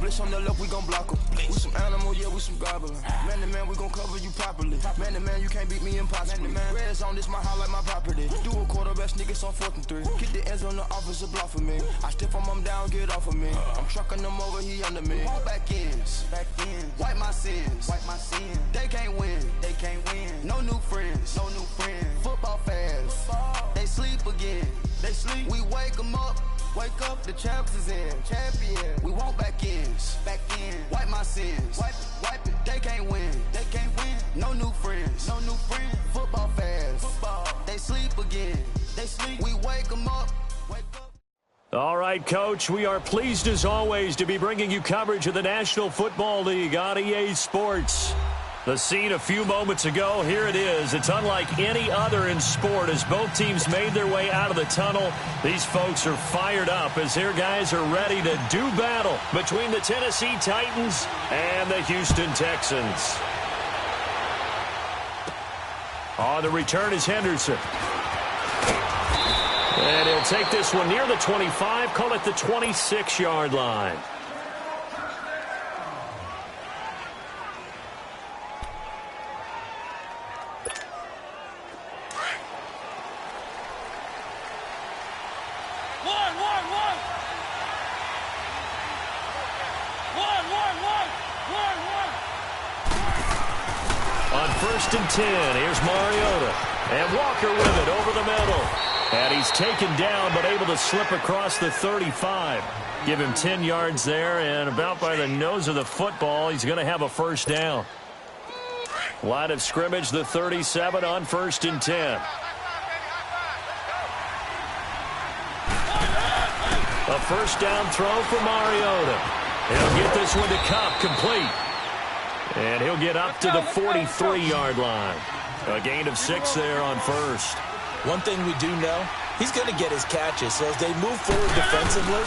Blitz on the left, we gon' block 'em. We some animal, yeah, we some goblin. Man to man, we gon' cover you properly. Man to man, you can't beat me impossible. Red zone, this my highlight, my property. Do a quarterback sneakers on 4th and 3. Get the ends on the offensive block for me. I stiff him down, get off of me. I'm trucking them over, he under me. All back ends, wipe my sins, They can't win, No new friends, Football fans, they sleep again. We wake them up. Wake up, the champs is in. Champion. We want back ends. Wipe my sins. Wipe it. They can't win. No new friends. Football fans. They sleep again. We wake them up. All right, Coach, we are pleased as always to be bringing you coverage of the National Football League on EA Sports. The scene a few moments ago, here it is. It's unlike any other in sport as both teams made their way out of the tunnel. These folks are fired up as their guys are ready to do battle between the Tennessee Titans and the Houston Texans. On the return is Henderson. And he'll take this one near the 25, call it the 26-yard line. On 1st and 10, here's Mariota. And Walker with it over the middle. And he's taken down but able to slip across the 35. Give him 10 yards there, and about by the nose of the football, he's going to have a first down. Line of scrimmage, the 37 on 1st and 10. A first down throw for Mariota. He'll get this one to Kupp, complete. And he'll get up to the 43-yard line. A gain of 6 there on first. One thing we do know, he's going to get his catches. So as they move forward defensively,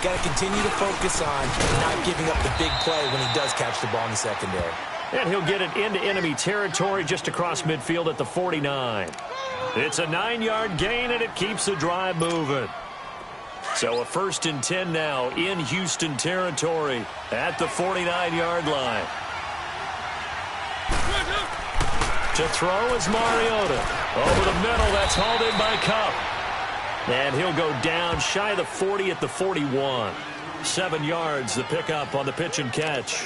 got to continue to focus on not giving up the big play when he does catch the ball in the secondary. And he'll get it into enemy territory just across midfield at the 49. It's a 9-yard gain, and it keeps the drive moving. So a 1st and 10 now in Houston territory at the 49-yard line. To throw is Mariota. Over the middle, that's hauled in by Kupp. And he'll go down shy of the 40 at the 41. 7 yards, the pickup on the pitch and catch.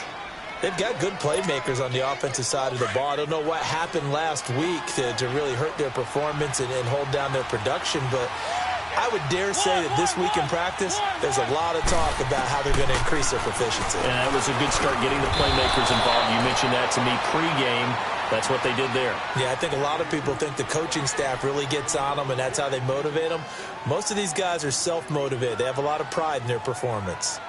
They've got good playmakers on the offensive side of the ball. I don't know what happened last week to really hurt their performance and hold down their production, but I would dare say that this week in practice, there's a lot of talk about how they're going to increase their proficiency. And that was a good start getting the playmakers involved. You mentioned that to me pregame. That's what they did there. Yeah, I think a lot of people think the coaching staff really gets on them, and that's how they motivate them. Most of these guys are self-motivated. They have a lot of pride in their performance.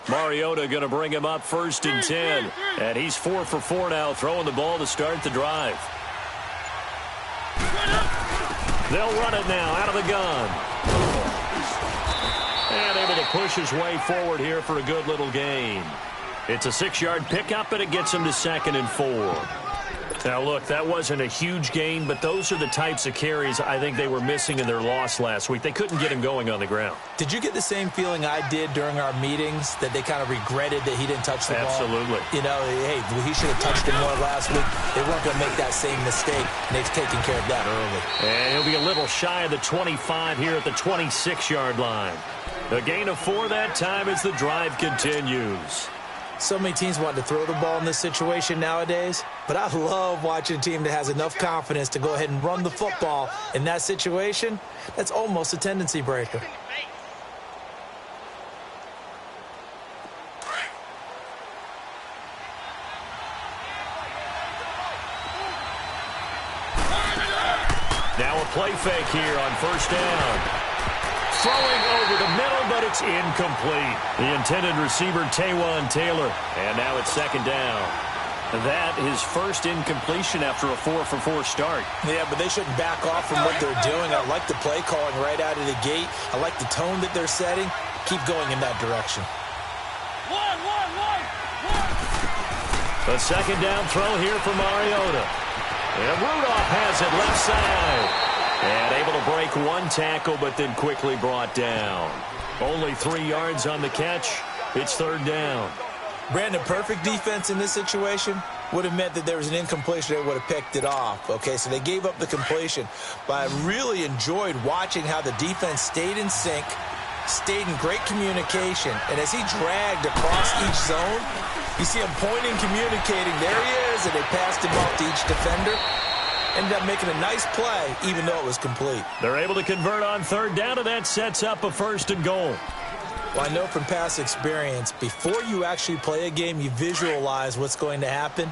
Mariota going to bring him up 1st and 10. And he's 4 for 4 now, throwing the ball to start the drive. They'll run it now out of the gun. And able to push his way forward here for a good little gain. It's a 6-yard pickup, and it gets him to 2nd and 4. Now, look, that wasn't a huge gain, but those are the types of carries I think they were missing in their loss last week. They couldn't get him going on the ground. Did you get the same feeling I did during our meetings, that they kind of regretted that he didn't touch the ball? Absolutely. You know, hey, he should have touched it more last week. They weren't going to make that same mistake, and they've taken care of that early. And he'll be a little shy of the 25 here at the 26-yard line. A gain of 4 that time as the drive continues. So many teams want to throw the ball in this situation nowadays, but I love watching a team that has enough confidence to go ahead and run the football in that situation. That's almost a tendency breaker. Now a play fake here on 1st down. Throwing over the middle, but it's incomplete. The intended receiver, Taywan Taylor. And now it's 2nd down. That is first incompletion after a 4-for-4 start. Yeah, but they shouldn't back off from what they're doing. I like the play calling right out of the gate. I like the tone that they're setting. Keep going in that direction. The second down throw here for Mariota. And Rudolph has it left side. And able to break one tackle, but then quickly brought down. Only 3 yards on the catch. It's third down. Brandon, perfect defense in this situation would have meant that there was an incompletion. They would have picked it off. Okay, so they gave up the completion. But I really enjoyed watching how the defense stayed in sync, stayed in great communication. And as he dragged across each zone, you see him pointing, communicating. There he is, and they passed him off to each defender. Ended up making a nice play, even though it was complete. They're able to convert on third down, and that sets up a first and goal. Well, I know from past experience, before you actually play a game, you visualize what's going to happen.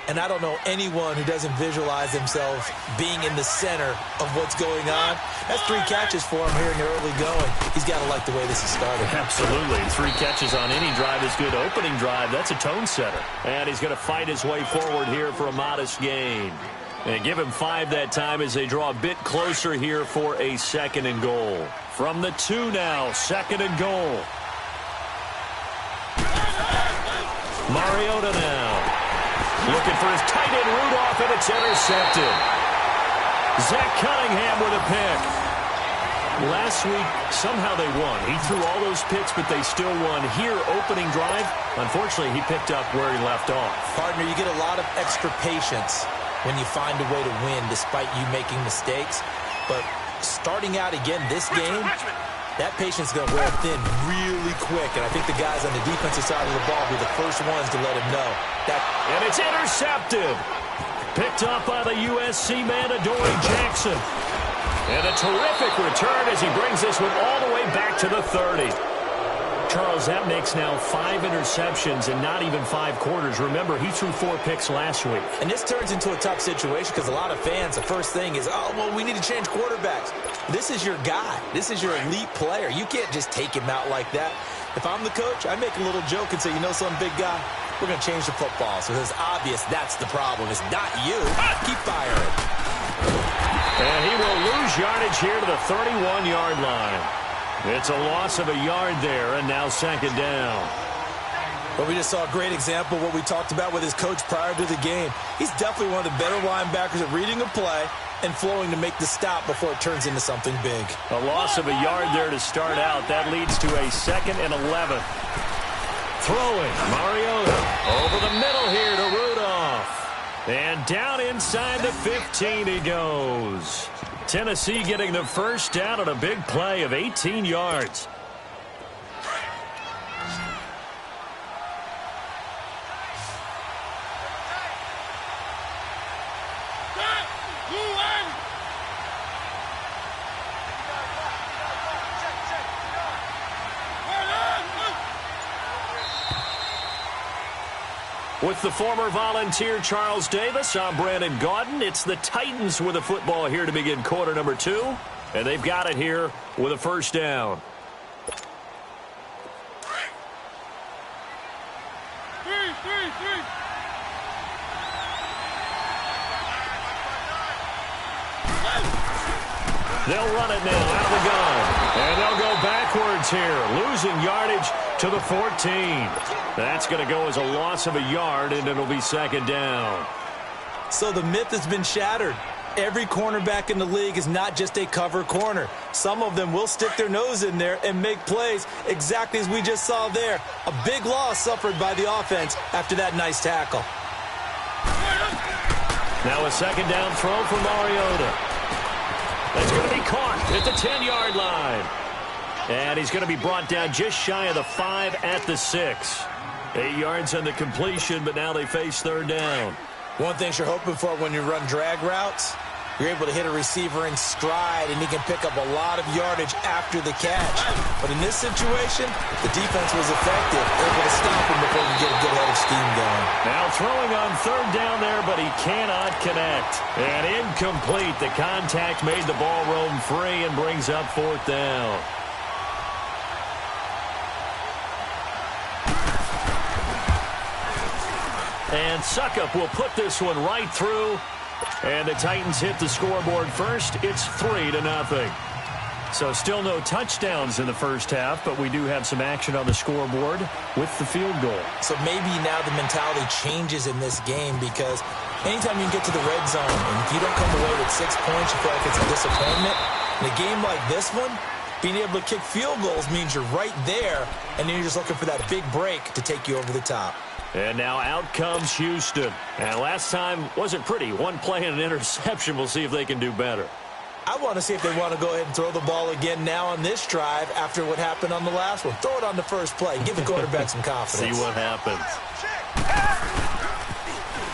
And I don't know anyone who doesn't visualize themselves being in the center of what's going on. That's 3 catches for him here in the early going. He's got to like the way this is started. Absolutely. 3 catches on any drive is good. Opening drive, that's a tone setter. And he's going to fight his way forward here for a modest gain. And give him 5 that time as they draw a bit closer here for a second and goal. From the 2 now, second and goal. Mariota now. Looking for his tight end Rudolph, and it's intercepted. Zach Cunningham with a pick. Last week, somehow they won. He threw all those picks, but they still won. Here, opening drive, unfortunately, he picked up where he left off. Partner, you get a lot of extra patience when you find a way to win despite you making mistakes. But starting out again this game, that patience is going to wear thin really quick. And I think the guys on the defensive side of the ball will be the first ones to let him know. And it's intercepted. Picked up by the USC man, Adoree Jackson. And a terrific return as he brings this one all the way back to the 30. Charles, that makes now 5 interceptions and not even 5 quarters. Remember, he threw 4 picks last week. And this turns into a tough situation because a lot of fans, the first thing is, oh, well, we need to change quarterbacks. This is your guy. This is your elite player. You can't just take him out like that. If I'm the coach, I make a little joke and say, you know some big guy, we're going to change the football. So it's obvious that's the problem. It's not you. Keep firing. And he will lose yardage here to the 31-yard line. It's a loss of a yard there, and now second down. Well, we just saw a great example of what we talked about with his coach prior to the game. He's definitely one of the better linebackers at reading a play and flowing to make the stop before it turns into something big. A loss of a yard there to start out. That leads to a 2nd and 11. Throwing, Mariota over the middle here to Rudolph. And down inside the 15 he goes. Tennessee getting the first down on a big play of 18 yards. With the former Volunteer Charles Davis, I'm Brandon Gaudin. It's the Titans with a football here to begin quarter number 2. And they've got it here with a first down. They'll run it now out of the gun. And they'll go backwards here, losing yardage to the 14. That's going to go as a loss of a yard, and it'll be second down. So the myth has been shattered. Every cornerback in the league is not just a cover corner. Some of them will stick their nose in there and make plays exactly as we just saw there. A big loss suffered by the offense after that nice tackle. Now a second down throw for Mariota. That's going to be caught at the 10-yard line. And he's going to be brought down just shy of the 5 at the 6. 8 yards on the completion, but now they face third down. One thing you're hoping for when you run drag routes, you're able to hit a receiver in stride, and he can pick up a lot of yardage after the catch. But in this situation, the defense was effective, able to stop him before he could get a good head of steam going. Now throwing on third down there, but he cannot connect. And incomplete. The contact made the ball roam free and brings up fourth down. And Suckup will put this one right through. And the Titans hit the scoreboard first. It's 3-0. So still no touchdowns in the first half, but we do have some action on the scoreboard with the field goal. So maybe now the mentality changes in this game, because anytime you can get to the red zone and if you don't come away with 6 points, you feel like it's a disappointment. In a game like this one, being able to kick field goals means you're right there, and then you're just looking for that big break to take you over the top. And now out comes Houston. And last time wasn't pretty. One play and an interception. We'll see if they can do better. I want to see if they want to go ahead and throw the ball again now on this drive after what happened on the last one. Throw it on the first play. Give the quarterback some confidence. See what happens.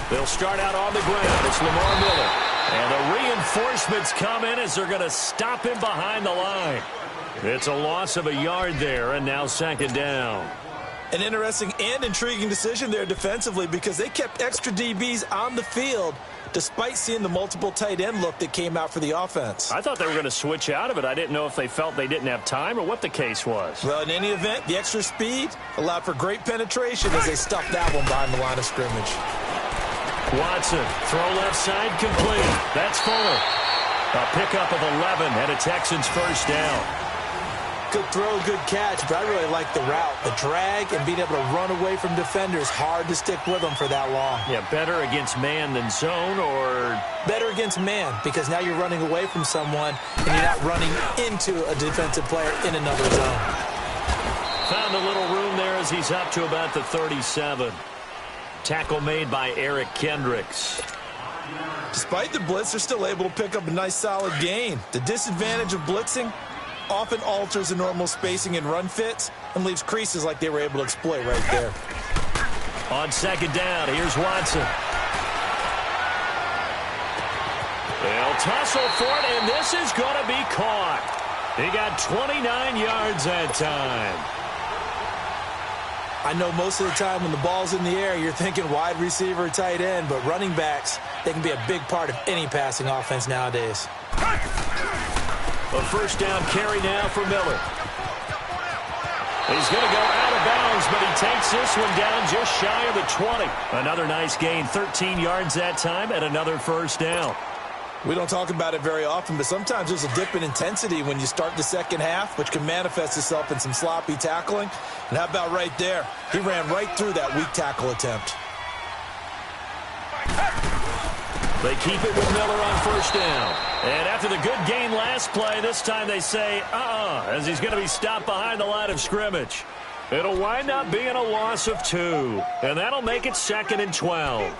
They'll start out on the ground. It's Lamar Miller. And the reinforcements come in as they're going to stop him behind the line. It's a loss of a yard there, and now 2nd down. An interesting and intriguing decision there defensively, because they kept extra DBs on the field despite seeing the multiple tight end look that came out for the offense. I thought they were going to switch out of it. I didn't know if they felt they didn't have time or what the case was. Well, in any event, the extra speed allowed for great penetration as they stuffed that one behind the line of scrimmage. Watson, throw left side, complete. That's Fuller. A pickup of 11 and a Texans first down. Good throw, good catch, but I really like the route. The drag and being able to run away from defenders, hard to stick with them for that long. Yeah, better against man than zone, or? Better against man, because now you're running away from someone and you're not running into a defensive player in another zone. Found a little room there as he's up to about the 37. Tackle made by Eric Kendricks. Despite the blitz, they're still able to pick up a nice solid gain. The disadvantage of blitzing often alters the normal spacing and run fits and leaves creases like they were able to exploit right there. On 2nd down, here's Watson. They'll tussle for it, and this is going to be caught. He got 29 yards that time. I know most of the time when the ball's in the air, you're thinking wide receiver, tight end, but running backs, they can be a big part of any passing offense nowadays. A first down carry now for Miller. He's going to go out of bounds, but he takes this one down just shy of the 20. Another nice gain, 13 yards that time, and another first down. We don't talk about it very often, but sometimes there's a dip in intensity when you start the second half, which can manifest itself in some sloppy tackling. And how about right there? He ran right through that weak tackle attempt. They keep it with Miller on first down. And after the good gain last play, this time they say, as he's going to be stopped behind the line of scrimmage. It'll wind up being a loss of 2. And that'll make it 2nd and 12.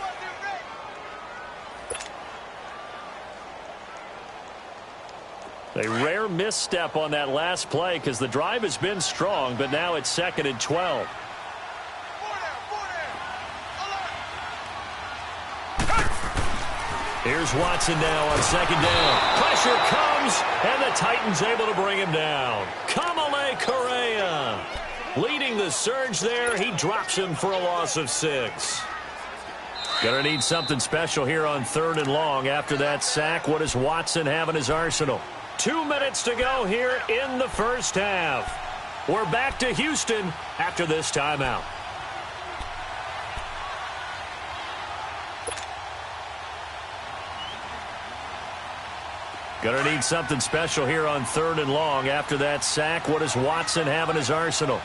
A rare misstep on that last play because the drive has been strong, but now it's 2nd and 12. Here's Watson now on 2nd down. Pressure comes, and the Titans able to bring him down. Kamale Correa leading the surge there. He drops him for a loss of 6. Gonna need something special here on 3rd and long. After that sack, what does Watson have in his arsenal? 2 minutes to go here in the first half. We're back to Houston after this timeout. Gonna need something special here on 3rd and long. After that sack, what does Watson have in his arsenal?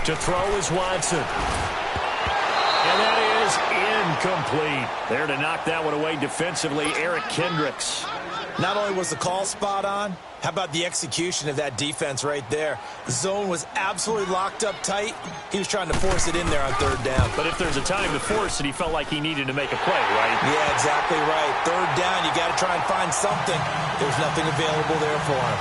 To throw is Watson. And that is incomplete. There to knock that one away defensively, Eric Kendricks. Not only was the call spot on, how about the execution of that defense right there? The zone was absolutely locked up tight. He was trying to force it in there on 3rd down. But if there's a time to force it, he felt like he needed to make a play, right? Yeah, exactly right. 3rd down, you got to try and find something. There's nothing available there for him.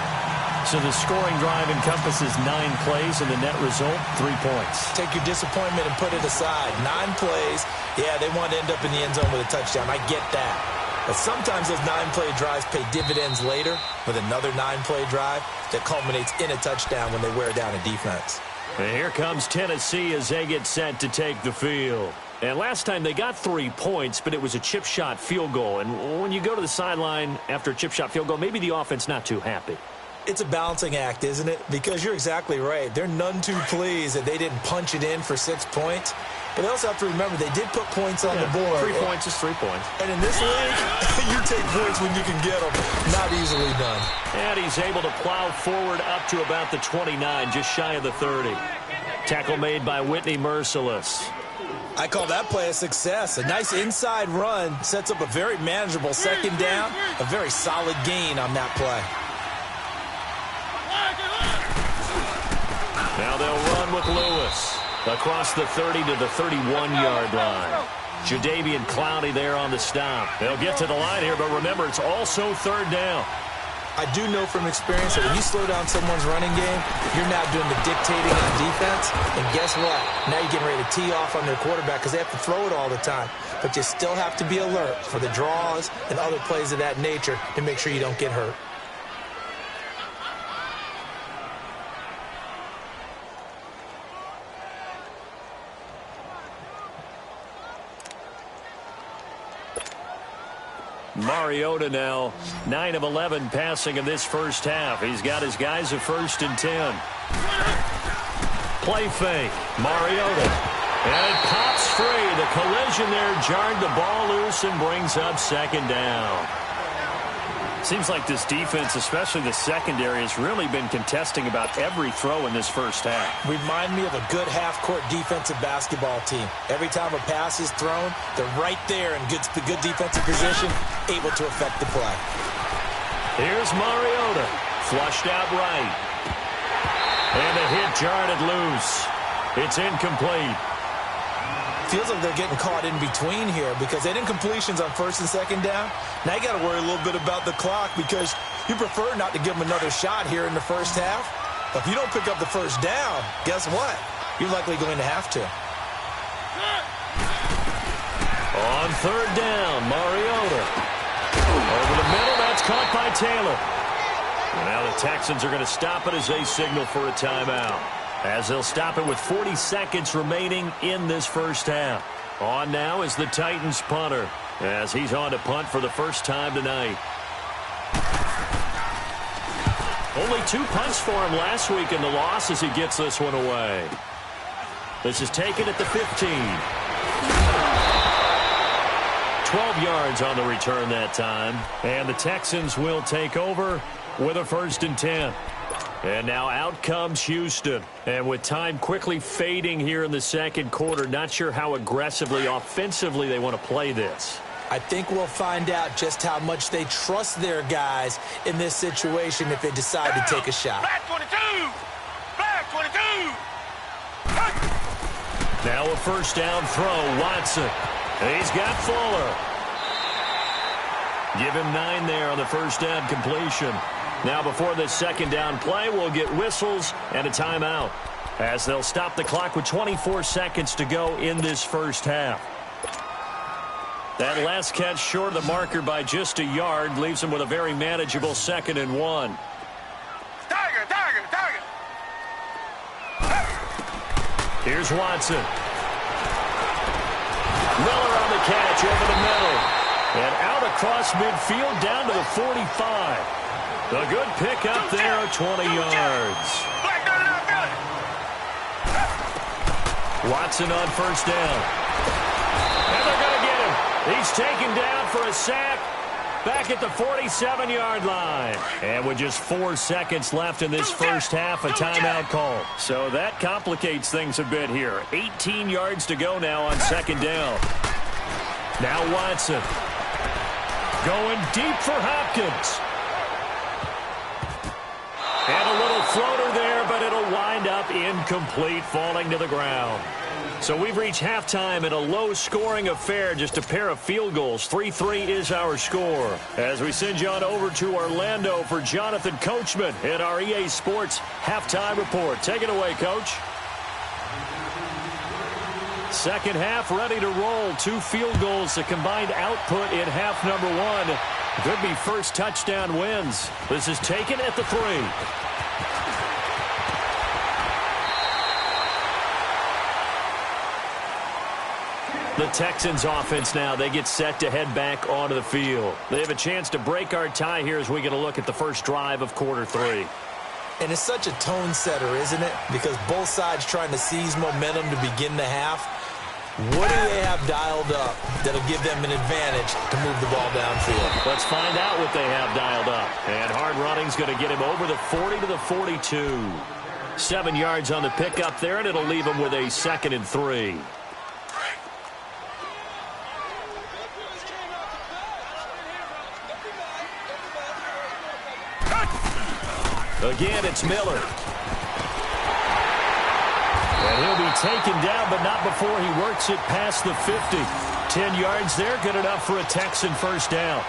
So the scoring drive encompasses 9 plays, and the net result, 3 points. Take your disappointment and put it aside. 9 plays. Yeah, they want to end up in the end zone with a touchdown. I get that. But sometimes those 9-play drives pay dividends later with another 9-play drive that culminates in a touchdown when they wear down a defense. And here comes Tennessee as they get set to take the field. And last time they got 3 points, but it was a chip shot field goal. And when you go to the sideline after a chip shot field goal, maybe the offense not too happy. It's a balancing act, isn't it? Because you're exactly right. They're none too pleased that they didn't punch it in for 6 points. But they also have to remember they did put points on the board. 3 points is 3 points. And in this league, you take points when you can get them. Not easily done. And he's able to plow forward up to about the 29, just shy of the 30. Tackle made by Whitney Merciless. I call that play a success. A nice inside run sets up a very manageable second down. A very solid gain on that play. Now they'll run with Lewis across the 30 to the 31-yard line. Jadeveon Clowney there on the stop. They'll get to the line here, but remember, it's also third down. I do know from experience that when you slow down someone's running game, you're now doing the dictating on defense. And guess what? Now you're getting ready to tee off on their quarterback because they have to throw it all the time. But you still have to be alert for the draws and other plays of that nature to make sure you don't get hurt. Mariota now 9 of 11 passing in this first half. He's got his guys at 1st and 10. Play fake. Mariota. And it pops free. The collision there jarred the ball loose and brings up second down. Seems like this defense, especially the secondary, has really been contesting about every throw in this first half. Remind me of a good half-court defensive basketball team. Every time a pass is thrown, they're right there in good defensive position, able to affect the play. Here's Mariota. Flushed out right. And the hit jarred it loose. It's incomplete. Feels like they're getting caught in between here because they didn't completions on 1st and 2nd down. Now you got to worry a little bit about the clock because you prefer not to give them another shot here in the first half. But if you don't pick up the first down, guess what? You're likely going to have to. On 3rd down, Mariota. Over the middle, that's caught by Taylor. And now the Texans are going to stop it as they signal for a timeout. As they'll stop it with 40 seconds remaining in this first half. On now is the Titans punter as he's on to punt for the first time tonight. Only 2 punts for him last week in the loss as he gets this one away. This is taken at the 15. 12 yards on the return that time. And the Texans will take over with a 1st and 10. And now out comes Houston. And with time quickly fading here in the second quarter, not sure how aggressively, offensively they want to play this. I think we'll find out just how much they trust their guys in this situation if they decide to take a shot. Black 22! Black 22! Now a first down throw, Watson. He's got Fuller. Give him 9 there on the first down completion. Now before this second down play, we'll get whistles and a timeout as they'll stop the clock with 24 seconds to go in this first half. That last catch short of the marker by just a yard leaves him with a very manageable 2nd and 1. Tiger! Here's Watson. Miller on the catch over the middle. And out across midfield down to the 45. A good pick up there, 20 yards. Watson on first down. And they're going to get him. He's taken down for a sack back at the 47-yard line. And with just 4 seconds left in this first half, a timeout call. So that complicates things a bit here. 18 yards to go now on second down. Now Watson going deep for Hopkins. And a little floater there, but it'll wind up incomplete, falling to the ground. So we've reached halftime in a low-scoring affair, just a pair of field goals. 3-3 is our score. As we send you on over to Orlando for Jonathan Coachman in our EA Sports Halftime Report. Take it away, Coach. Second half ready to roll. 2 field goals, the combined output in half number 1. Could be first touchdown wins. This is taken at the 3. The Texans offense now, they get set to head back onto the field. They have a chance to break our tie here as we get a look at the first drive of quarter 3. And it's such a tone setter, isn't it? Because both sides trying to seize momentum to begin the half. What do they have dialed up that'll give them an advantage to move the ball downfield? Let's find out what they have dialed up. And hard running's going to get him over the 40 to the 42. 7 yards on the pickup there, and it'll leave him with a 2nd and 3. Again, it's Miller. And he'll be taken down, but not before he works it past the 50. 10 yards there, good enough for a Texan first down.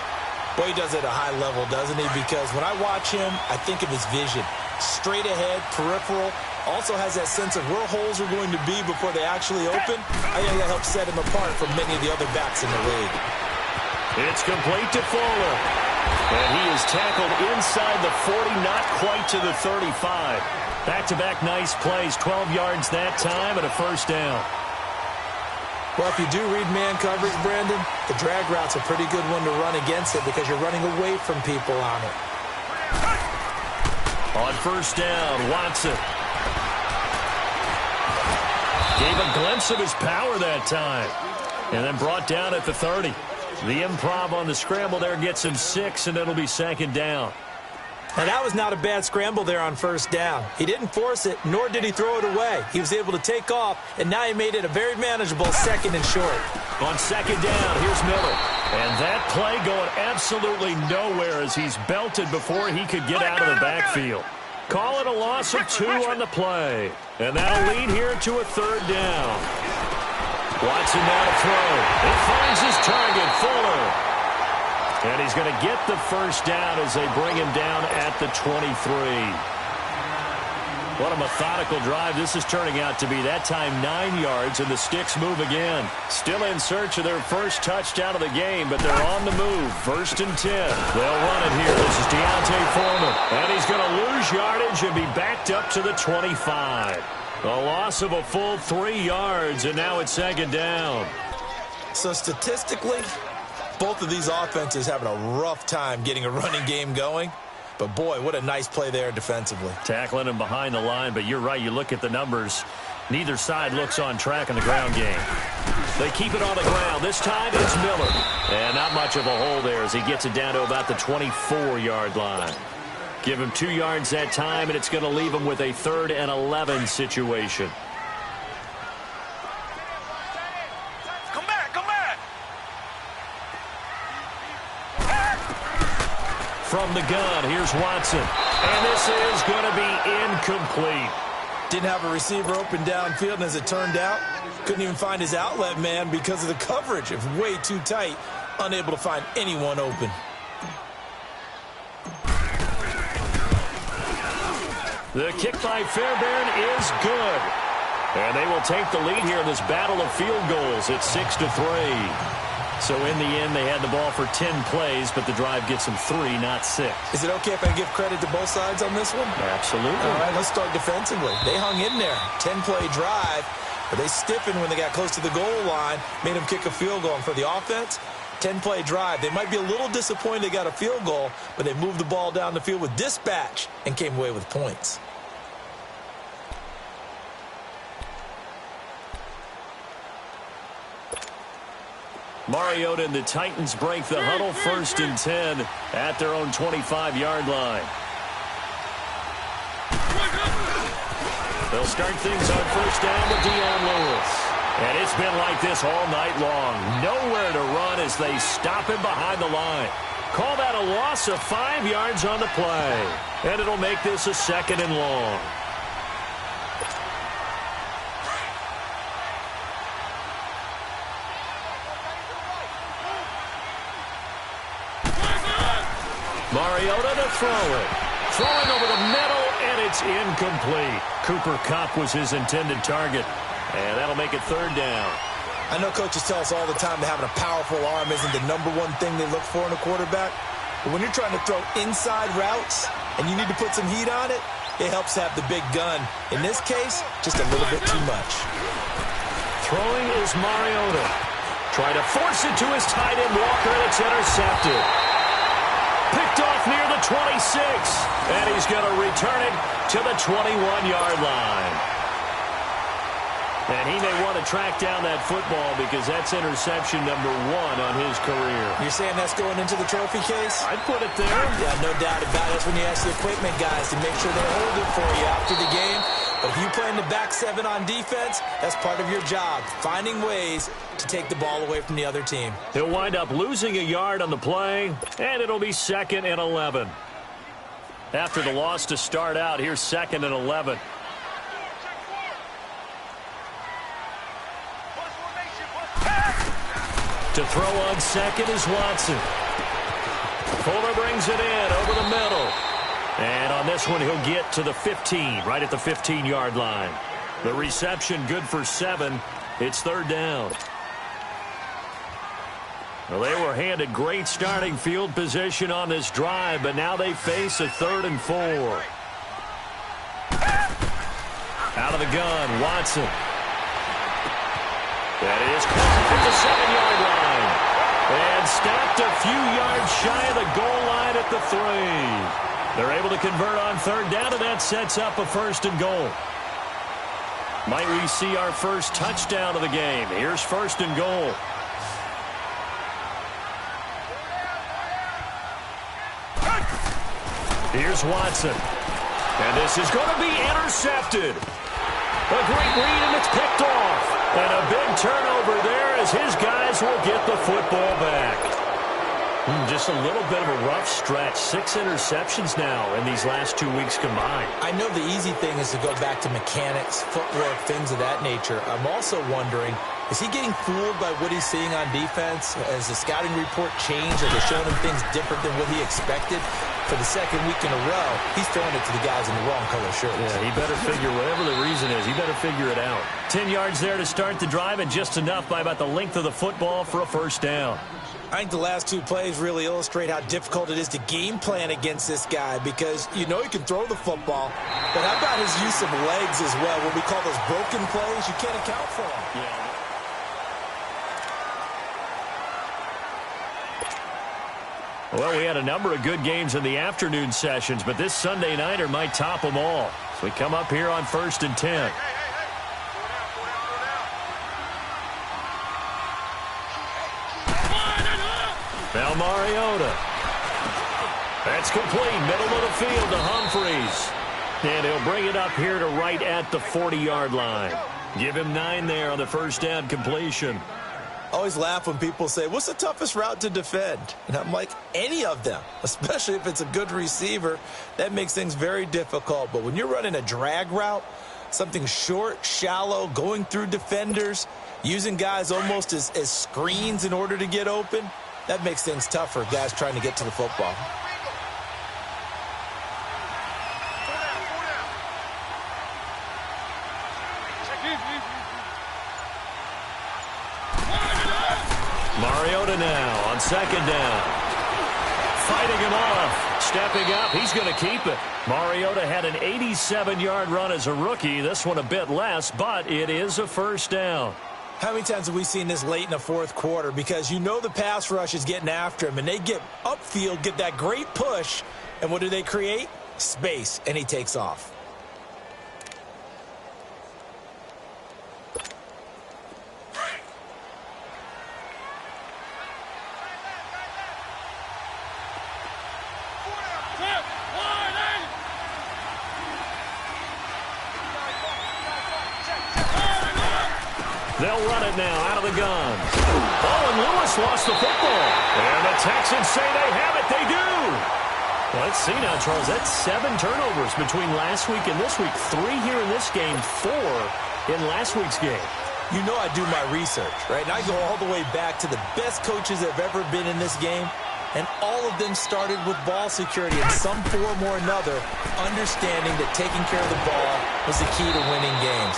Boy, he does it at a high level, doesn't he? Because when I watch him, I think of his vision. Straight ahead, peripheral. Also has that sense of where holes are going to be before they actually open. I think that helps set him apart from many of the other backs in the league. It's complete to Fuller. And he is tackled inside the 40, not quite to the 35. Back-to-back nice plays, 12 yards that time and a first down. Well, if you do read man coverage, Brandon, the drag route's a pretty good one to run against it because you're running away from people on it. On first down, Watson. Gave a glimpse of his power that time. And then brought down at the 30. The improv on the scramble there gets him 6, and it'll be 2nd down. Now, that was not a bad scramble there on first down. He didn't force it, nor did he throw it away. He was able to take off, and now he made it a very manageable 2nd and short. On 2nd down, here's Miller. And that play going absolutely nowhere as he's belted before he could get out of the backfield. Call it a loss of 2 on the play. And that'll lead here to a 3rd down. Watson now to throw. He finds his target, Fuller. And he's going to get the first down as they bring him down at the 23. What a methodical drive this is turning out to be. That time 9 yards, and the Sticks move again. Still in search of their first touchdown of the game, but they're on the move. 1st and 10. They'll run it here. This is Deontay Foreman. And he's going to lose yardage and be backed up to the 25. A loss of a full 3 yards, and now it's 2nd down. So statistically, both of these offenses having a rough time getting a running game going. But, boy, what a nice play there defensively. Tackling him behind the line, but you're right. You look at the numbers. Neither side looks on track in the ground game. They keep it on the ground. This time it's Miller. And not much of a hole there as he gets it down to about the 24-yard line. Give him 2 yards that time, and it's going to leave him with a 3rd and 11 situation. Come back, come back. From the gun, here's Watson. And this is going to be incomplete. Didn't have a receiver open downfield, and as it turned out, couldn't even find his outlet man because of the coverage. It was way too tight, unable to find anyone open. The kick by Fairbairn is good. And they will take the lead here in this battle of field goals. It's 6-3. So in the end, they had the ball for 10 plays, but the drive gets them 3, not 6. Is it okay if I give credit to both sides on this one? Absolutely. All right, let's start defensively. They hung in there. 10-play drive, but they stiffened when they got close to the goal line, made them kick a field goal. And for the offense, 10-play drive. They might be a little disappointed they got a field goal, but they moved the ball down the field with dispatch and came away with points. Mariota and the Titans break the huddle. 1st and 10 at their own 25-yard line. They'll start things on first down with Dion Lewis. And it's been like this all night long. Nowhere to run as they stop him behind the line. Call that a loss of 5 yards on the play. And it'll make this a 2nd and long. Mariota to throw it. Throwing over the middle, and it's incomplete. Cooper Kupp was his intended target. And that'll make it 3rd down. I know coaches tell us all the time that having a powerful arm isn't the #1 thing they look for in a quarterback. But when you're trying to throw inside routes and you need to put some heat on it, it helps have the big gun. In this case, just a little bit too much. Throwing is Mariota. Trying to force it to his tight end, Walker, and it's intercepted. Picked off near the 26, and he's going to return it to the 21-yard line. And he may want to track down that football because that's interception number 1 on his career. You're saying that's going into the trophy case? I'd put it there. Yeah, no doubt about it. That's when you ask the equipment guys to make sure they hold it for you after the game. But if you play in the back 7 on defense, that's part of your job, finding ways to take the ball away from the other team. He'll wind up losing a yard on the play, and it'll be 2nd and 11. After the loss to start out, here's 2nd and 11. To throw on 2nd is Watson. Fuller brings it in over the middle. And on this one, he'll get to the 15, right at the 15-yard line. The reception good for 7. It's 3rd down. Well, they were handed great starting field position on this drive, but now they face a 3rd and 4. Out of the gun, Watson. That is close at the 7-yard line. And stopped a few yards shy of the goal line at the 3. They're able to convert on 3rd down, and that sets up a 1st and goal. Might we see our first touchdown of the game? Here's 1st and goal. Here's Watson. And this is going to be intercepted. A great read, and it's picked off. And a big turnover there as his guys will get the football back. Just a little bit of a rough stretch. 6 interceptions now in these last 2 weeks combined. I know the easy thing is to go back to mechanics, footwork, things of that nature. I'm also wondering, is he getting fooled by what he's seeing on defense? Has the scouting report changed? Are they showing him things different than what he expected? For the 2nd week in a row, he's throwing it to the guys in the wrong color shirts. Yeah, he better figure, whatever the reason is, he better figure it out. 10 yards there to start the drive, and just enough by about the length of the football for a 1st down. I think the last 2 plays really illustrate how difficult it is to game plan against this guy because you know he can throw the football, but how about his use of legs as well? What we call those broken plays, you can't account for them. Yeah. Well, we had a number of good games in the afternoon sessions, but this Sunday nighter might top them all. So we come up here on 1st and 10. Now Mariota. That's complete. Middle of the field to Humphreys. And he'll bring it up here to right at the 40-yard line. Give him 9 there on the 1st down completion. I always laugh when people say, what's the toughest route to defend? And I'm like, any of them, especially if it's a good receiver. That makes things very difficult. But when you're running a drag route, something short, shallow, going through defenders, using guys almost as screens in order to get open, that makes things tough for guys trying to get to the football. Mariota now on 2nd down. Fighting him off. Stepping up. He's going to keep it. Mariota had an 87-yard run as a rookie. This one a bit less, but it is a 1st down. How many times have we seen this late in the 4th quarter? Because you know the pass rush is getting after him, and they get upfield, get that great push, and what do they create? Space, and he takes off. They'll run it now out of the gun. Oh, and Lewis lost the football. And the Texans say they have it. They do. Well, let's see now, Charles. That's 7 turnovers between last week and this week. 3 here in this game, 4 in last week's game. You know I do my research, right? And I go all the way back to the best coaches that have ever been in this game. And all of them started with ball security in some form or another, understanding that taking care of the ball was the key to winning games.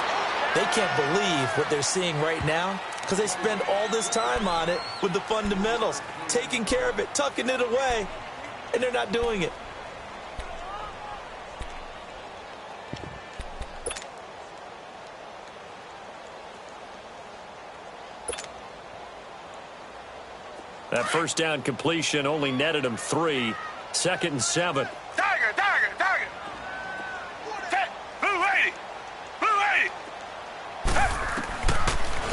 They can't believe what they're seeing right now because they spend all this time on it with the fundamentals, taking care of it, tucking it away, and they're not doing it. That first down completion only netted him 3. 2nd and 7. Tiger. Blue 80.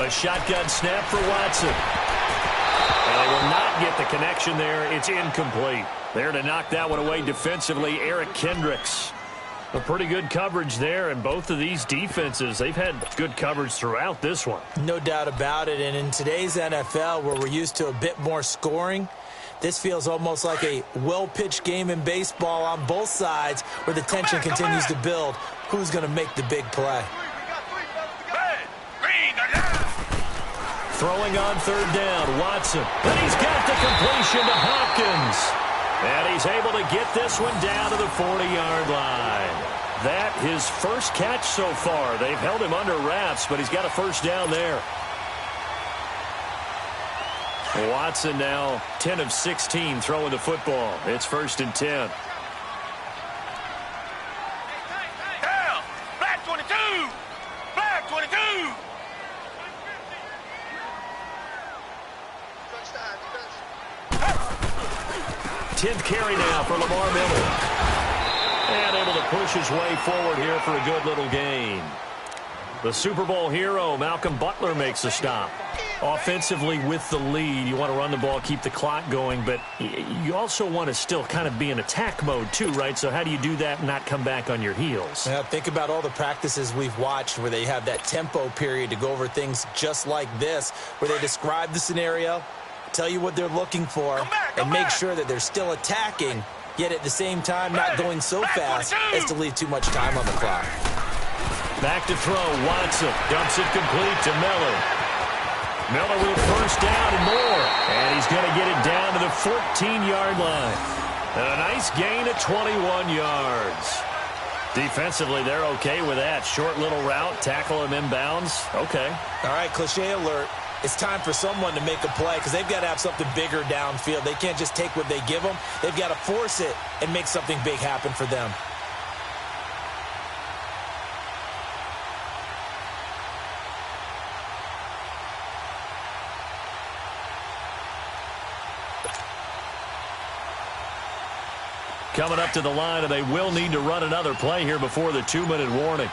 A shotgun snap for Watson. And they will not get the connection there. It's incomplete. There to knock that one away defensively, Eric Kendricks. A pretty good coverage there, and both of these defenses, they've had good coverage throughout this one. No doubt about it, and in today's NFL, where we're used to a bit more scoring, this feels almost like a well-pitched game in baseball on both sides, where the tension continues to build. Who's going to make the big play? Throwing on 3rd down, Watson. And he's got the completion to Hopkins. And he's able to get this one down to the 40-yard line. That his first catch so far. They've held him under wraps, but he's got a first down there. Watson now 10 of 16 throwing the football. It's 1st and 10. Down. Black 22. Black 22. 10th carry now for Lamar Miller. And able to push his way forward here for a good little gain. The Super Bowl hero, Malcolm Butler, makes a stop. Offensively with the lead, you want to run the ball, keep the clock going, but you also want to still kind of be in attack mode too, right? So how do you do that and not come back on your heels? Yeah, think about all the practices we've watched where they have that tempo period to go over things just like this, where they describe the scenario, tell you what they're looking for, and make sure that they're still attacking, yet at the same time not going so fast as to leave too much time on the clock. Back to throw, Watson dumps it complete to Miller. Miller with a first down and more, and he's going to get it down to the 14-yard line. And a nice gain of 21 yards. Defensively, they're okay with that. Short little route, tackle him inbounds. Okay. All right, cliche alert. It's time for someone to make a play because they've got to have something bigger downfield. They can't just take what they give them. They've got to force it and make something big happen for them. Coming up to the line, and they will need to run another play here before the 2-minute warning.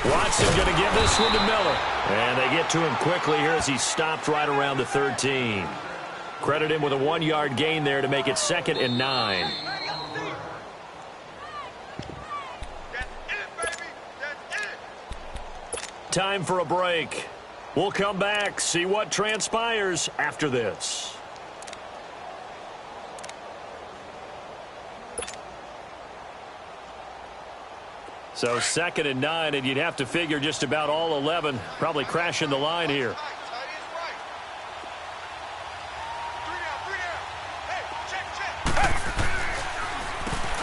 Watson going to give this one to Miller. And they get to him quickly here as he stopped right around the 13. Credit him with a 1-yard gain there to make it 2nd and 9. Time for a break. We'll come back, see what transpires after this. So 2nd and 9, and you'd have to figure just about all 11 probably crashing the line here.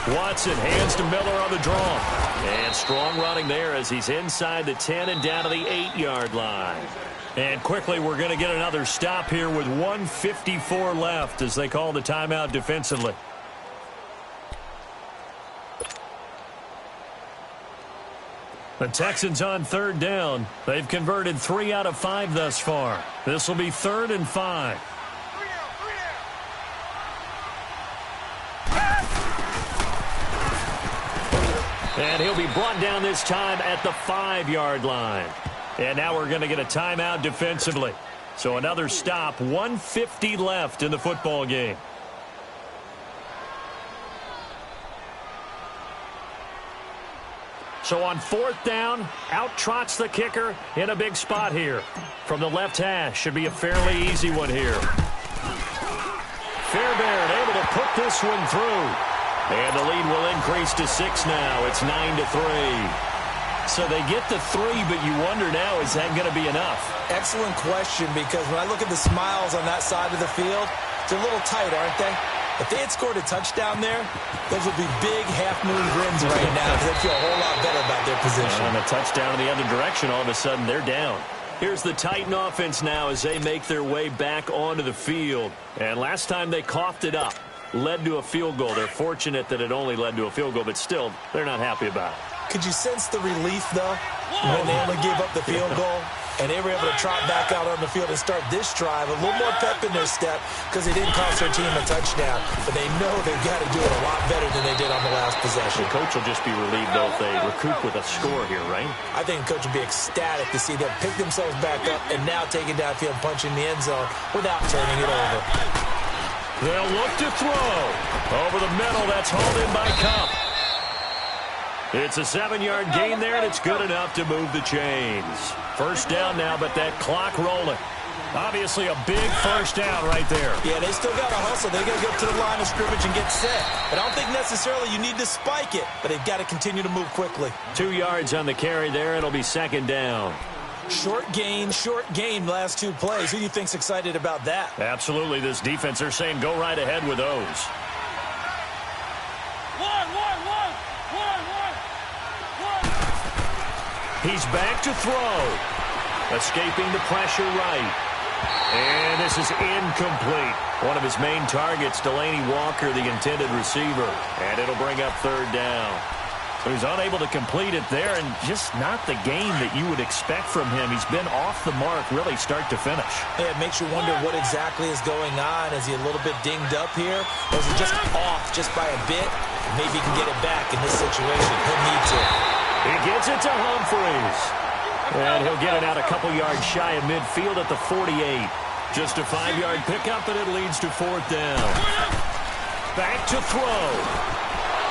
Watson hands to Miller on the draw. And strong running there as he's inside the 10 and down to the 8-yard line. And quickly we're going to get another stop here with 1:54 left as they call the timeout defensively. The Texans on 3rd down. They've converted 3 out of 5 thus far. This will be 3rd and 5. And he'll be brought down this time at the 5-yard line. And now we're going to get a timeout defensively. So another stop, 1:50 left in the football game. So on 4th down, out trots the kicker in a big spot here. From the left hash, should be a fairly easy one here. Fairbairn able to put this one through. And the lead will increase to 6 now. It's 9-3. So they get the 3, but you wonder now, is that going to be enough? Excellent question, because when I look at the smiles on that side of the field, they're a little tight, aren't they? If they had scored a touchdown there, those would be big half-moon grins right now because they feel a whole lot better about their position. And a touchdown in the other direction, all of a sudden they're down. Here's the Titan offense now as they make their way back onto the field. And last time they coughed it up, led to a field goal. They're fortunate that it only led to a field goal, but still, they're not happy about it. Could you sense the relief, though, when they only gave up the field goal? And they were able to trot back out on the field and start this drive. A little more pep in their step because they didn't cost their team a touchdown. But they know they've got to do it a lot better than they did on the last possession. The coach will just be relieved, though, if they recoup with a score here, right? I think the coach will be ecstatic to see them pick themselves back up and now take it downfield and punch in the end zone without turning it over. They'll look to throw. Over the middle, that's hauled in by Cup. It's a 7-yard gain there, and it's good enough to move the chains. First down now, but that clock rolling. Obviously a big first down right there. Yeah, they still got to hustle. They got to get to the line of scrimmage and get set. I don't think necessarily you need to spike it, but they've got to continue to move quickly. 2 yards on the carry there. It'll be second down. Short gain, last 2 plays. Who do you think's excited about that? Absolutely. This defense, they're saying go right ahead with those. He's back to throw. Escaping the pressure right. And this is incomplete. One of his main targets, Delaney Walker, the intended receiver. And it'll bring up third down. So he's unable to complete it there, and just not the game that you would expect from him. He's been off the mark really start to finish. Yeah, it makes you wonder what exactly is going on. Is he a little bit dinged up here? Or is he just off just by a bit? Maybe he can get it back in this situation. He'll need to. He gets it to Humphreys. And he'll get it out a couple yards shy of midfield at the 48. Just a 5-yard pickup, and it leads to fourth down. Back to throw.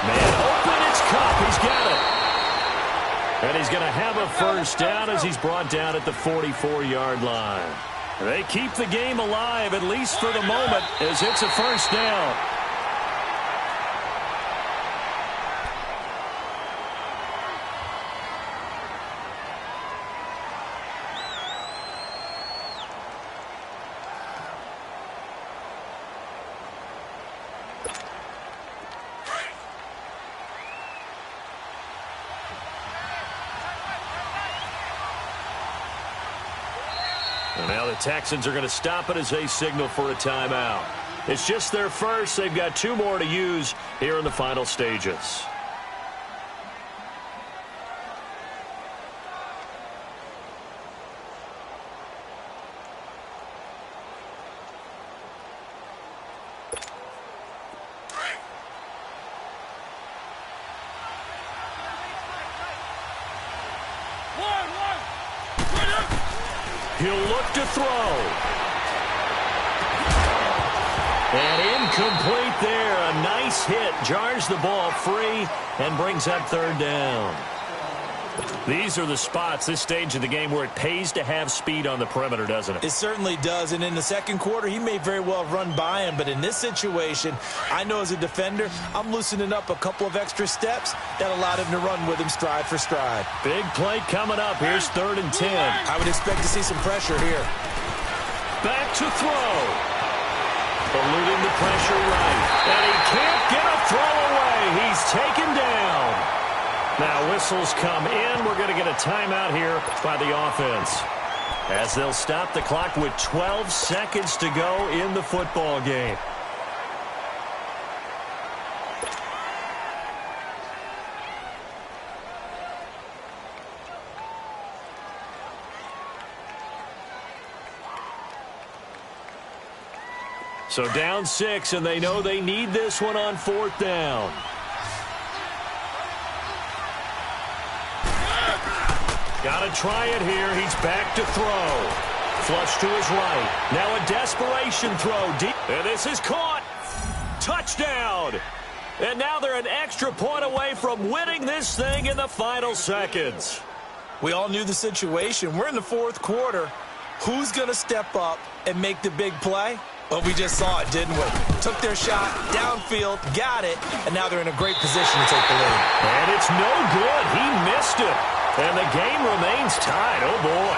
Man open, it's Cup. He's got it. And he's going to have a first down as he's brought down at the 44-yard line. They keep the game alive, at least for the moment, as it's a first down. And now the Texans are going to stop it as they signal for a timeout. It's just their first. They've got 2 more to use here in the final stages. He'll look to throw. And incomplete there. A nice hit. Jars the ball free and brings up third down. These are the spots, this stage of the game, where it pays to have speed on the perimeter, doesn't it? It certainly does. And in the second quarter, he may very well run by him. But in this situation, I know as a defender, I'm loosening up a couple of extra steps that allowed him to run with him stride for stride. Big play coming up. Here's 3rd and 10. I would expect to see some pressure here. Back to throw. Eluding the pressure right. And he can't get a throw away. He's taken down. Now whistles come in. We're going to get a timeout here by the offense, as they'll stop the clock with 12 seconds to go in the football game. So down 6, and they know they need this one on 4th down. Got to try it here. He's back to throw. Flush to his right. Now a desperation throw. Deep. And this is caught. Touchdown. And now they're an extra point away from winning this thing in the final seconds. We all knew the situation. We're in the 4th quarter. Who's going to step up and make the big play? Well, we just saw it, didn't we? Took their shot, downfield, got it, and now they're in a great position to take the lead. And it's no good. He missed it. And the game remains tied. Oh, boy.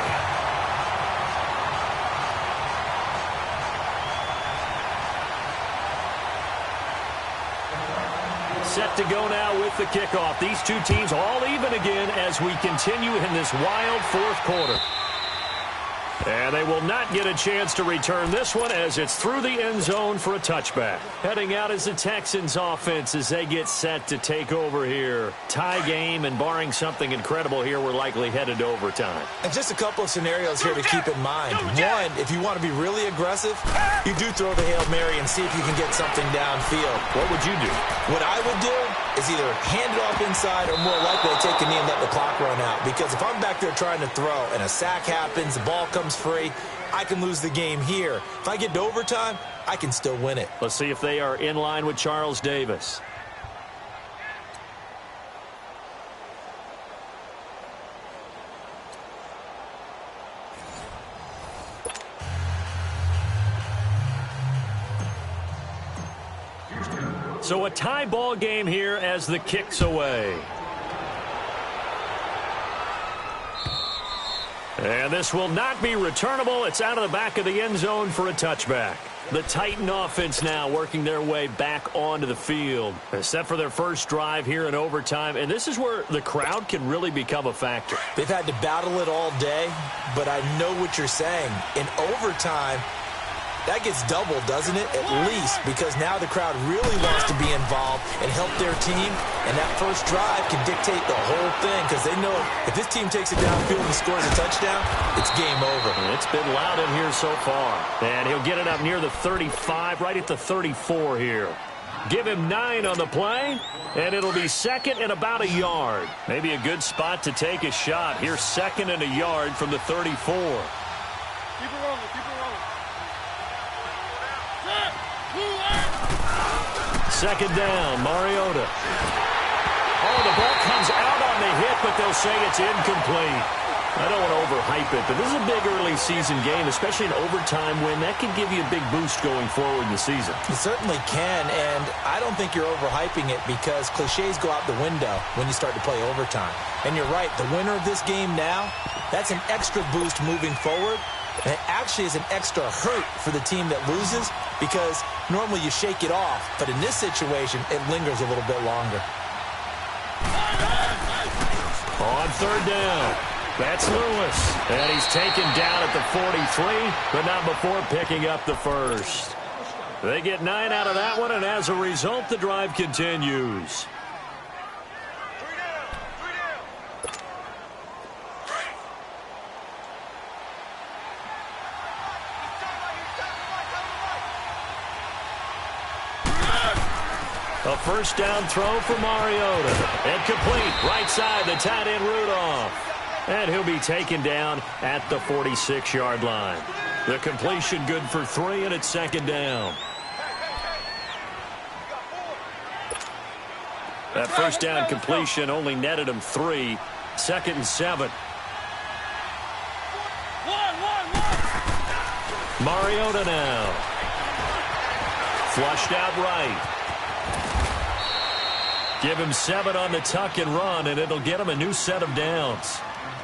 Set to go now with the kickoff. These 2 teams all even again as we continue in this wild 4th quarter. And they will not get a chance to return this one as it's through the end zone for a touchback. Heading out is the Texans offense as they get set to take over here. Tie game, and barring something incredible here, we're likely headed to overtime. And just a couple of scenarios here to keep in mind. One, if you want to be really aggressive, you do throw the Hail Mary and see if you can get something downfield. What would you do? What I would do is either hand it off inside or more likely take a knee and let the clock run out. Because if I'm back there trying to throw and a sack happens, the ball comes free, I can lose the game here. If I get to overtime, I can still win it. Let's see if they are in line with Charles Davis. So a tie ball game here as the kick's away. And this will not be returnable. It's out of the back of the end zone for a touchback. The Titan offense now working their way back onto the field. Set for their first drive here in overtime. And this is where the crowd can really become a factor. They've had to battle it all day, but I know what you're saying. In overtime, that gets doubled, doesn't it? At least, because now the crowd really wants to be involved and help their team, and that first drive can dictate the whole thing because they know if this team takes it downfield and scores a touchdown, it's game over. And it's been loud in here so far. And he'll get it up near the 35, right at the 34 here. Give him 9 on the play, and it'll be second and about a yard. Maybe a good spot to take a shot. Here's second and a yard from the 34. Keep it rolling, keep it rolling. Second down, Mariota. Oh, the ball comes out on the hit, but they'll say it's incomplete. I don't want to overhype it, but this is a big early season game, especially an overtime win. That could give you a big boost going forward in the season. It certainly can, and I don't think you're overhyping it because cliches go out the window when you start to play overtime. And you're right, the winner of this game now, that's an extra boost moving forward. And it actually is an extra hurt for the team that loses because normally you shake it off. But in this situation, it lingers a little bit longer. On third down, that's Lewis. And he's taken down at the 43, but not before picking up the first. They get 9 out of that one, and as a result, the drive continues. A first down throw for Mariota. And complete. Right side, the tight end Rudolph. And he'll be taken down at the 46-yard line. The completion good for 3, and it's second down. That first down completion only netted him 3. Second and 7. Mariota now. Flushed out right. Give him 7 on the tuck and run, and it'll get him a new set of downs.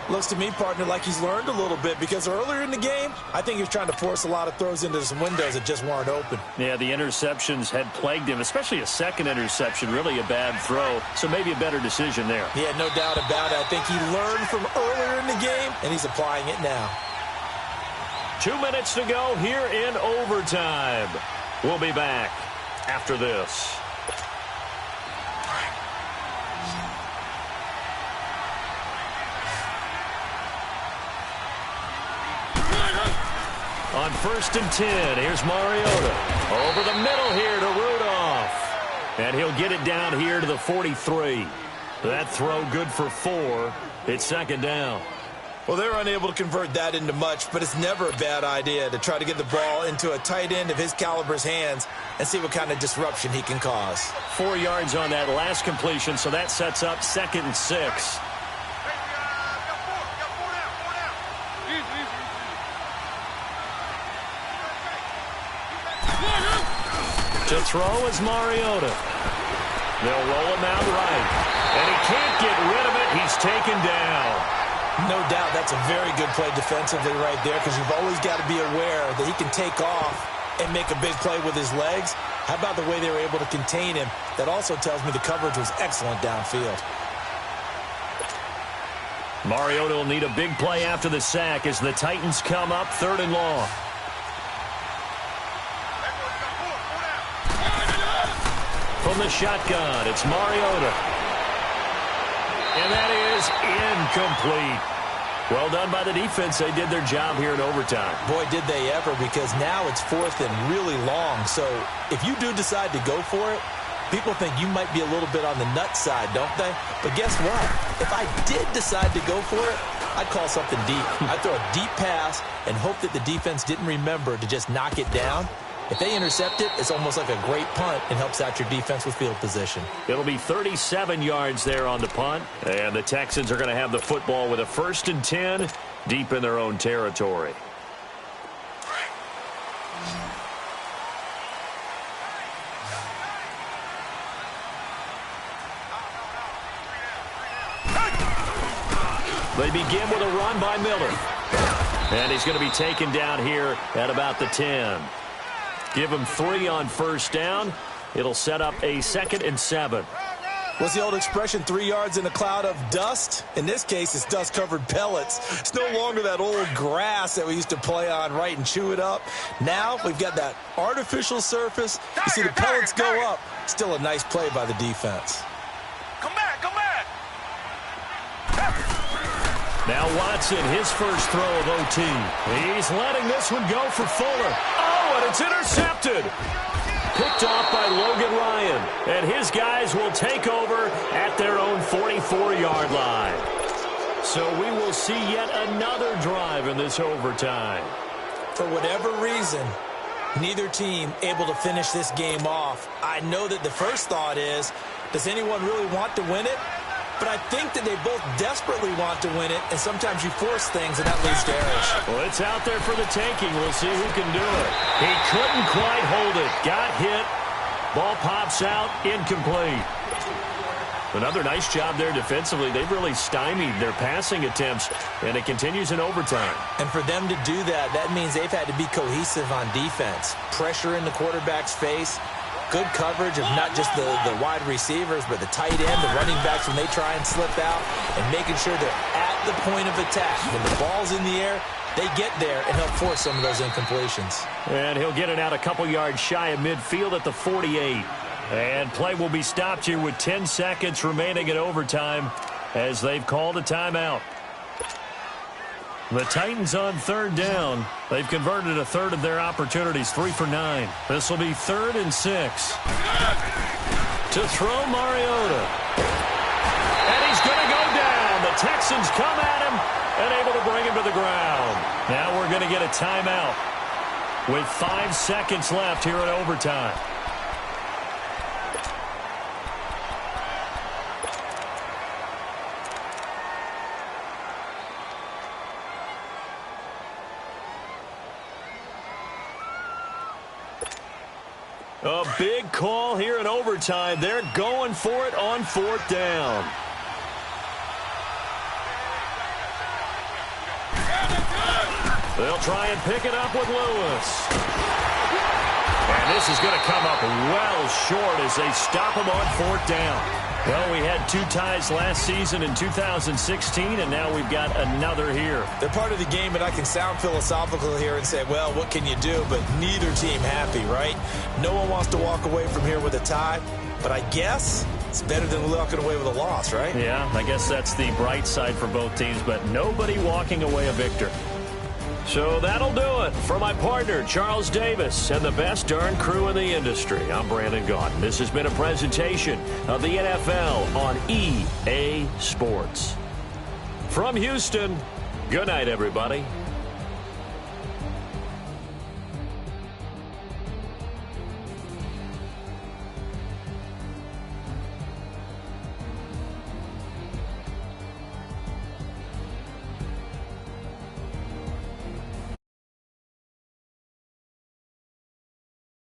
Looks to me, partner, like he's learned a little bit because earlier in the game, I think he was trying to force a lot of throws into some windows that just weren't open. Yeah, the interceptions had plagued him, especially a second interception, really a bad throw, so maybe a better decision there. Yeah, no doubt about it. I think he learned from earlier in the game, and he's applying it now. 2 minutes to go here in overtime. We'll be back after this. On first and 10, here's Mariota. Over the middle here to Rudolph. And he'll get it down here to the 43. That throw good for 4. It's second down. Well, they're unable to convert that into much, but it's never a bad idea to try to get the ball into a tight end of his caliber's hands and see what kind of disruption he can cause. 4 yards on that last completion, so that sets up second and 6. To throw is Mariota. They'll roll him out right. And he can't get rid of it. He's taken down. No doubt that's a very good play defensively right there because you've always got to be aware that he can take off and make a big play with his legs. How about the way they were able to contain him? That also tells me the coverage was excellent downfield. Mariota will need a big play after the sack as the Titans come up 3rd and long. From the shotgun, it's Mariota. And that is incomplete. Well done by the defense. They did their job here in overtime. Boy, did they ever, because now it's 4th and really long. So if you do decide to go for it, people think you might be a little bit on the nut side, don't they? But guess what? If I did decide to go for it, I'd call something deep. I'd throw a deep pass and hope that the defense didn't remember to just knock it down. If they intercept it, it's almost like a great punt and helps out your defense with field position. It'll be 37 yards there on the punt. And the Texans are going to have the football with a 1st and 10 deep in their own territory. They begin with a run by Miller. And he's going to be taken down here at about the 10. Give him 3 on 1st down. It'll set up a 2nd and 7. What's the old expression, 3 yards in a cloud of dust? In this case, it's dust-covered pellets. It's no longer that old grass that we used to play on, right, and chew it up. Now we've got that artificial surface. You see the pellets go up. Still a nice play by the defense. Come back, come back. Now Watson, his first throw of OT. He's letting this one go for Fuller. Oh, and it's intercepted. Picked off by Logan Ryan. And his guys will take over at their own 44-yard line. So we will see yet another drive in this overtime. For whatever reason, neither team able to finish this game off. I know that the first thought is, does anyone really want to win it? But I think that they both desperately want to win it, and sometimes you force things, and that leads to errors. Well, it's out there for the taking. We'll see who can do it. He couldn't quite hold it. Got hit. Ball pops out. Incomplete. Another nice job there defensively. They've really stymied their passing attempts, and it continues in overtime. And for them to do that, that means they've had to be cohesive on defense. Pressure in the quarterback's face. Good coverage of not just the wide receivers, but the tight end, the running backs when they try and slip out, and making sure they're at the point of attack. When the ball's in the air, they get there and help force some of those incompletions. And he'll get it out a couple yards shy of midfield at the 48. And play will be stopped here with 10 seconds remaining in overtime as they've called a timeout. The Titans on 3rd down. They've converted a 1/3 of their opportunities, 3 for 9. This will be 3rd and 6. To throw Mariota. And he's going to go down. The Texans come at him and able to bring him to the ground. Now we're going to get a timeout with 5 seconds left here in overtime. A big call here in overtime. They're going for it on 4th down. They'll try and pick it up with Lewis. And this is going to come up well short as they stop him on 4th down. Well, we had 2 ties last season in 2016, and now we've got another here. They're part of the game, and I can sound philosophical here and say, well, what can you do? But neither team happy, right? No one wants to walk away from here with a tie, but I guess it's better than walking away with a loss, right? Yeah, I guess that's the bright side for both teams, but nobody walking away a victor. So that'll do it. For my partner, Charles Davis, and the best darn crew in the industry, I'm Brandon Gaudin. This has been a presentation of the NFL on EA Sports. From Houston, good night, everybody.